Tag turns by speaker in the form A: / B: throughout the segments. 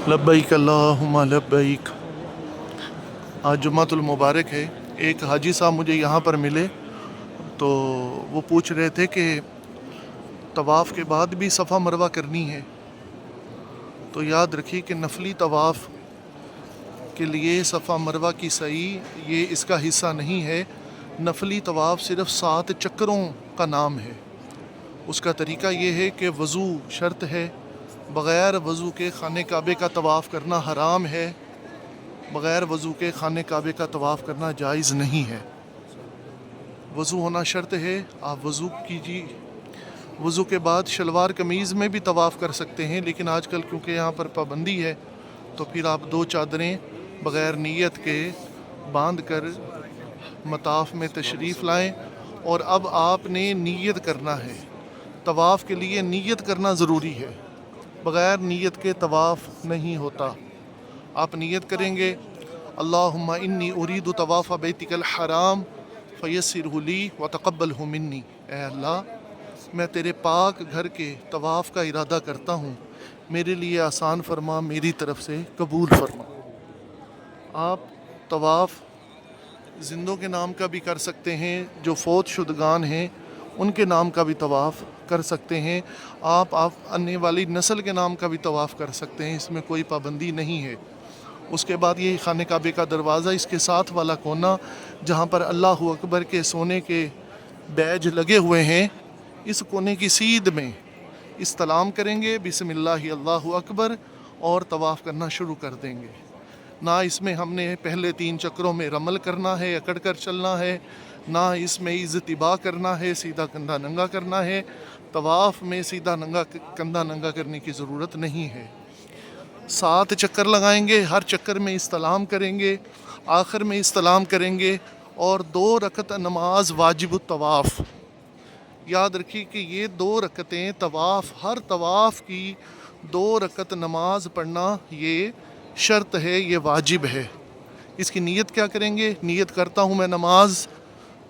A: लब्बैक अल्लाहुम्मा लब्बैक। आज जुम्मतुल मुबारक है। एक हाजी साहब मुझे यहाँ पर मिले तो वो पूछ रहे थे कि तवाफ़ के बाद भी सफ़ा मरवा करनी है। तो याद रखिए कि नफली तवाफ़ के लिए सफ़ा मरवा की सही ये इसका हिस्सा नहीं है। नफली तवाफ़ सिर्फ़ 7 चक्करों का नाम है। उसका तरीका ये है कि वज़ू शर्त है। बग़ैर वज़ू के खाने काबे का तवाफ़ करना हराम है। बग़ैर वज़ू के खाने काबे का तवाफ़ करना जायज़ नहीं है। वज़ू होना शर्त है। आप वज़ू कीजिए। वज़ू के बाद शलवार कमीज़ में भी तवाफ़ कर सकते हैं, लेकिन आजकल क्योंकि यहाँ पर पाबंदी है तो फिर आप 2 चादरें बग़ैर नीयत के बांध कर मताफ़ में तशरीफ़ लाएं। और अब आपने नीयत करना है। तवाफ़ के लिए नीयत करना ज़रूरी है। बग़ैर नीयत के तवाफ़ नहीं होता। आप नीयत करेंगे, अल्लाहुम्मा इन्नी उरीदु तवाफ़ बैतिकल हराम फ़यस्सिरहु ली व तक़ब्बलहु मिन्नी। ऐ अल्लाह, मैं तेरे पाक घर के तवाफ़ का इरादा करता हूँ, मेरे लिए आसान फरमा, मेरी तरफ से कबूल फरमा। आप तवाफ़ ज़िंदों के नाम का भी कर सकते हैं, जो फ़ौत शुदगान हैं उनके नाम का भी तवाफ़ कर सकते हैं। आप आने वाली नस्ल के नाम का भी तवाफ़ कर सकते हैं, इसमें कोई पाबंदी नहीं है। उसके बाद ये खाने काबे का दरवाज़ा, इसके साथ वाला कोना जहाँ पर अल्लाहु अकबर के सोने के बैज लगे हुए हैं, इस कोने की सीध में इस्तलाम करेंगे, बिस्मिल्लाहि अल्लाहु अकबर, और तवाफ़ करना शुरू कर देंगे। ना इसमें हमने पहले 3 चक्रों में रमल करना है, अकड़ कर चलना है, ना इसमें इज़्तिबा करना है, सीधा कंधा नंगा करना है। तवाफ़ में सीधा कंधा नंगा करने की ज़रूरत नहीं है। 7 चक्कर लगाएंगे, हर चक्कर में इस्तलाम करेंगे, आखिर में इस्तलाम करेंगे। और 2 रकत नमाज वाजिबुत तवाफ़। याद रखिए कि ये 2 रकतें तवाफ़, हर तवाफ़ की 2 रकत नमाज पढ़ना ये शर्त है, ये वाजिब है। इसकी नीयत क्या करेंगे? नीयत करता हूँ मैं नमाज,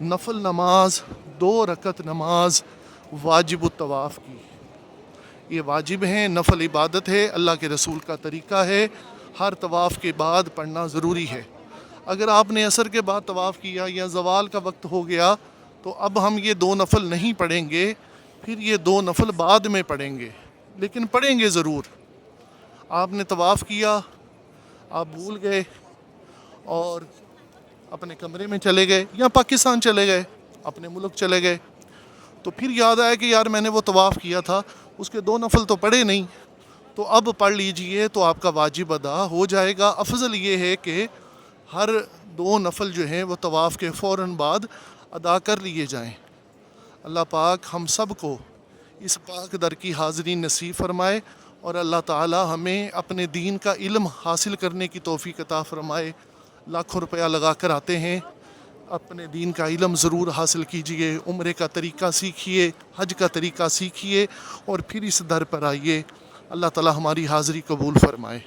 A: नफल नमाज 2 रकत नमाज वाजिबुत तवाफ़ की। ये वाजिब हैं, नफल इबादत है, अल्लाह के रसूल का तरीका है। हर तवाफ़ के बाद पढ़ना ज़रूरी है। अगर आपने असर के बाद तवाफ़ किया या ज़वाल का वक्त हो गया तो अब हम ये 2 नफल नहीं पढ़ेंगे, फिर ये 2 नफल बाद में पढ़ेंगे, लेकिन पढ़ेंगे ज़रूर। आपने तवाफ़ किया, आप भूल गए और अपने कमरे में चले गए या पाकिस्तान चले गए, अपने मुल्क चले गए, तो फिर याद आया कि यार मैंने वो तवाफ़ किया था, उसके 2 नफल तो पढ़े नहीं, तो अब पढ़ लीजिए तो आपका वाजिब अदा हो जाएगा। अफजल ये है कि हर 2 नफल जो हैं वो तवाफ़ के फ़ौरन बाद अदा कर लिए जाएं। अल्लाह पाक हम सब को इस पाक दर की हाज़री नसीब फरमाए और अल्लाह ताला हमें अपने दीन का इल्म हासिल करने की तौफ़ीक अता फरमाए। लाखों रुपया लगा कर आते हैं, अपने दीन का इल्म ज़रूर हासिल कीजिए, उम्रे का तरीका सीखिए, हज का तरीका सीखिए और फिर इस दर पर आइए। अल्लाह ताला हमारी हाज़री कबूल फरमाए।